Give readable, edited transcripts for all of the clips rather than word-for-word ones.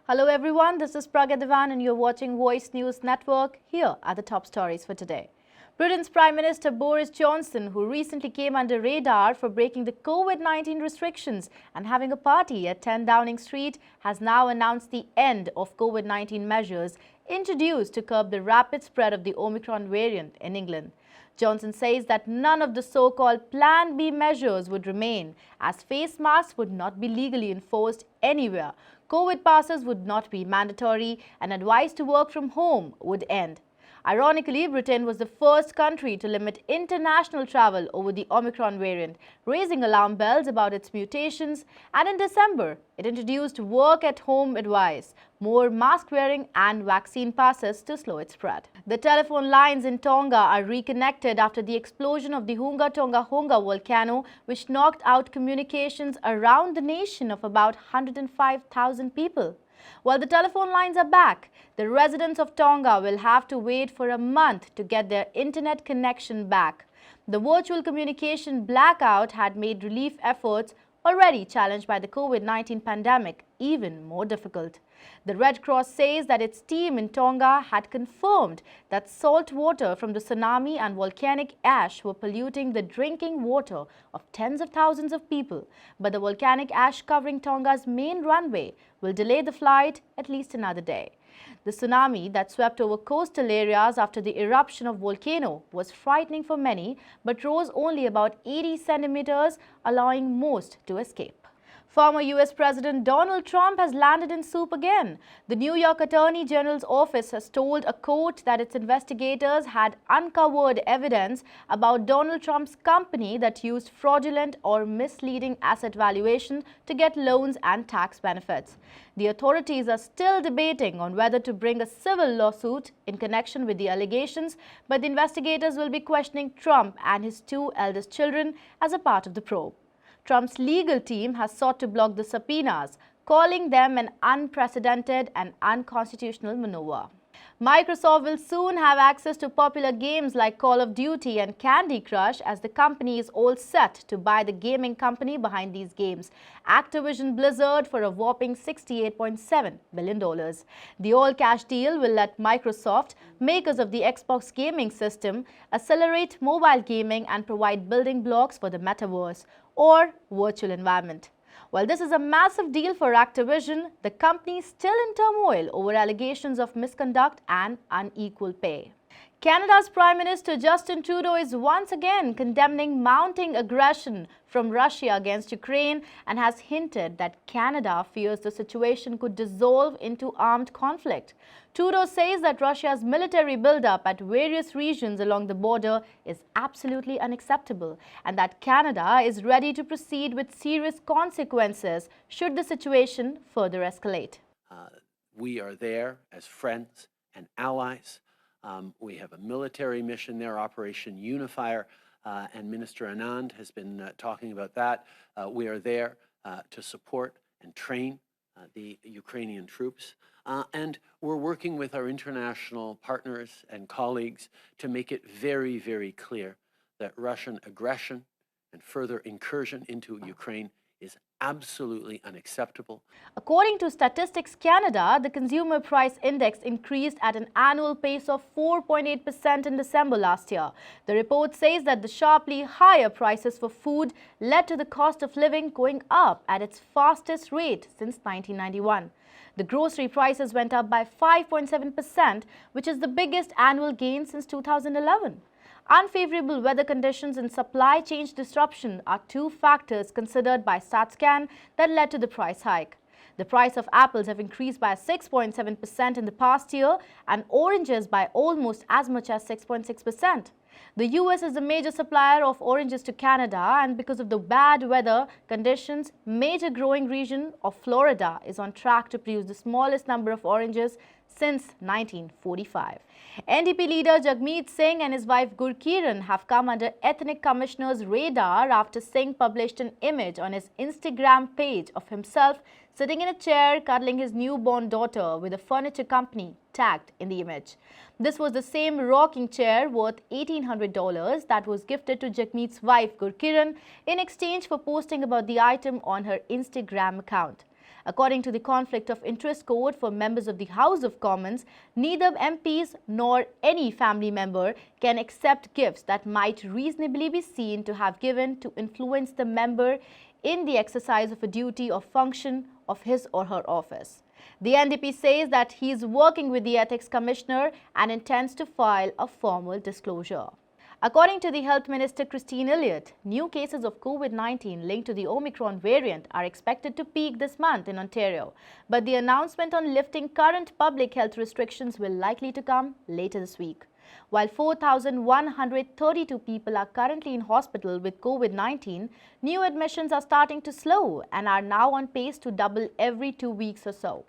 Hello everyone, this is Pragadivan and you're watching Voice News Network. Here are the top stories for today. Britain's Prime Minister Boris Johnson, who recently came under radar for breaking the COVID-19 restrictions and having a party at 10 Downing Street, has now announced the end of COVID-19 measures introduced to curb the rapid spread of the Omicron variant in England. Johnson says that none of the so-called Plan B measures would remain, as face masks would not be legally enforced anywhere, COVID passes would not be mandatory, and advice to work from home would end. Ironically, Britain was the first country to limit international travel over the Omicron variant, raising alarm bells about its mutations, and in December, it introduced work-at-home advice, more mask-wearing and vaccine passes to slow its spread. The telephone lines in Tonga are reconnected after the explosion of the Tonga volcano, which knocked out communications around the nation of about 105,000 people. While the telephone lines are back, the residents of Tonga will have to wait for a month to get their internet connection back. The virtual communication blackout had made relief efforts, already challenged by the COVID-19 pandemic, even more difficult. The Red Cross says that its team in Tonga had confirmed that salt water from the tsunami and volcanic ash were polluting the drinking water of tens of thousands of people. But the volcanic ash covering Tonga's main runway will delay the flight at least another day. The tsunami that swept over coastal areas after the eruption of volcano was frightening for many, but rose only about 80 centimeters, allowing most to escape. Former U.S. President Donald Trump has landed in soup again. The New York Attorney General's office has told a court that its investigators had uncovered evidence about Donald Trump's company that used fraudulent or misleading asset valuation to get loans and tax benefits. The authorities are still debating on whether to bring a civil lawsuit in connection with the allegations, but the investigators will be questioning Trump and his two eldest children as a part of the probe. Trump's legal team has sought to block the subpoenas, calling them an unprecedented and unconstitutional maneuver. Microsoft will soon have access to popular games like Call of Duty and Candy Crush, as the company is all set to buy the gaming company behind these games, Activision Blizzard, for a whopping $68.7 billion. The all-cash deal will let Microsoft, makers of the Xbox gaming system, accelerate mobile gaming and provide building blocks for the metaverse or virtual environment. While this is a massive deal for Activision, the company is still in turmoil over allegations of misconduct and unequal pay. Canada's Prime Minister Justin Trudeau is once again condemning mounting aggression from Russia against Ukraine and has hinted that Canada fears the situation could dissolve into armed conflict. Trudeau says that Russia's military buildup at various regions along the border is absolutely unacceptable and that Canada is ready to proceed with serious consequences should the situation further escalate. We are there as friends and allies. We have a military mission there, Operation Unifier, and Minister Anand has been talking about that. We are there to support and train the Ukrainian troops. And we're working with our international partners and colleagues to make it very, very clear that Russian aggression and further incursion into Ukraine is absolutely unacceptable. According to Statistics Canada, the consumer price index increased at an annual pace of 4.8% in December last year. The report says that the sharply higher prices for food led to the cost of living going up at its fastest rate since 1991. The grocery prices went up by 5.7%, which is the biggest annual gain since 2011. Unfavorable weather conditions and supply chain disruption are two factors considered by StatsCan that led to the price hike. The price of apples have increased by 6.7% in the past year and oranges by almost as much as 6.6%. The US is a major supplier of oranges to Canada, and because of the bad weather conditions, major growing region of Florida is on track to produce the smallest number of oranges since 1945. NDP leader Jagmeet Singh and his wife Gurkiran have come under Ethnic Commissioner's radar after Singh published an image on his Instagram page of himself sitting in a chair cuddling his newborn daughter with a furniture company tagged in the image. This was the same rocking chair worth $1,800 that was gifted to Jagmeet's wife Gurkiran in exchange for posting about the item on her Instagram account. According to the Conflict of Interest Code for members of the House of Commons, neither MPs nor any family member can accept gifts that might reasonably be seen to have given to influence the member in the exercise of a duty or function of his or her office. The NDP says that he is working with the Ethics Commissioner and intends to file a formal disclosure. According to the Health Minister Christine Elliott, new cases of COVID-19 linked to the Omicron variant are expected to peak this month in Ontario, but the announcement on lifting current public health restrictions will likely to come later this week. While 4,132 people are currently in hospital with COVID-19, new admissions are starting to slow and are now on pace to double every 2 weeks or so.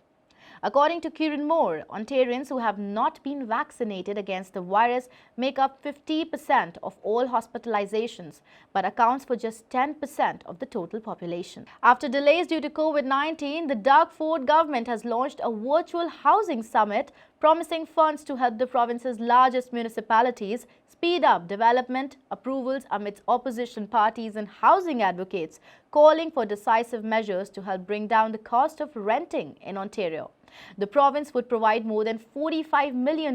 According to Kieran Moore, Ontarians who have not been vaccinated against the virus make up 50% of all hospitalizations, but accounts for just 10% of the total population. After delays due to COVID-19, the Doug Ford government has launched a virtual housing summit promising funds to help the province's largest municipalities speed up development approvals amidst opposition parties and housing advocates calling for decisive measures to help bring down the cost of renting in Ontario. The province would provide more than $45 million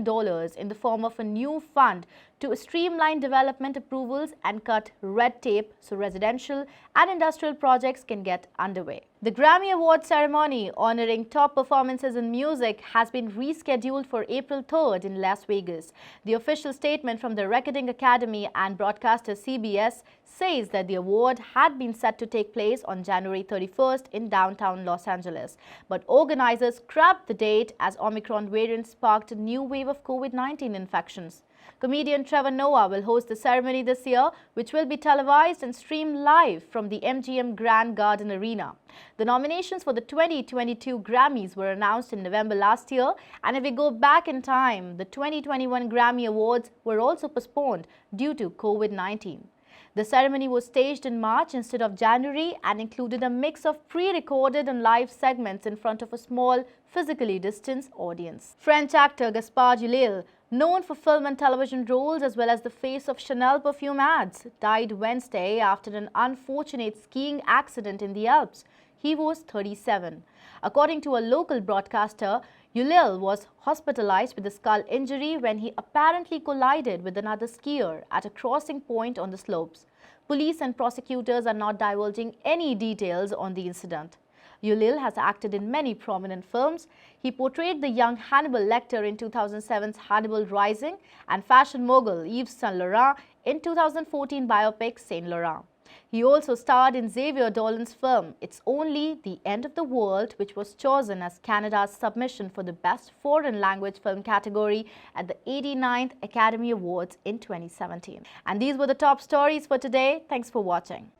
in the form of a new fund to streamline development approvals and cut red tape so residential and industrial projects can get underway. The Grammy Awards ceremony honoring top performances in music has been rescheduled for April 3rd in Las Vegas. The official statement from the Recording Academy and broadcaster CBS says that the award had been set to take place on January 31st in downtown Los Angeles, but organizers scrapped the date as Omicron variant sparked a new wave of COVID-19 infections. Comedian Trevor Noah will host the ceremony this year, which will be televised and streamed live from the MGM Grand Garden Arena. The nominations for the 2022 Grammys were announced in November last year, and if we go back in time, the 2021 Grammy Awards were also postponed due to COVID-19. The ceremony was staged in March instead of January and included a mix of pre-recorded and live segments in front of a small, physically distanced audience. French actor Gaspard Ulliel, known for film and television roles as well as the face of Chanel perfume ads, died Wednesday after an unfortunate skiing accident in the Alps. He was 37. According to a local broadcaster, Ulliel was hospitalized with a skull injury when he apparently collided with another skier at a crossing point on the slopes. Police and prosecutors are not divulging any details on the incident. Ulliel has acted in many prominent films. He portrayed the young Hannibal Lecter in 2007's Hannibal Rising and fashion mogul Yves Saint Laurent in 2014 biopic Saint Laurent. He also starred in Xavier Dolan's film It's Only the End of the World, which was chosen as Canada's submission for the Best Foreign Language Film category at the 89th Academy Awards in 2017. And these were the top stories for today. Thanks for watching.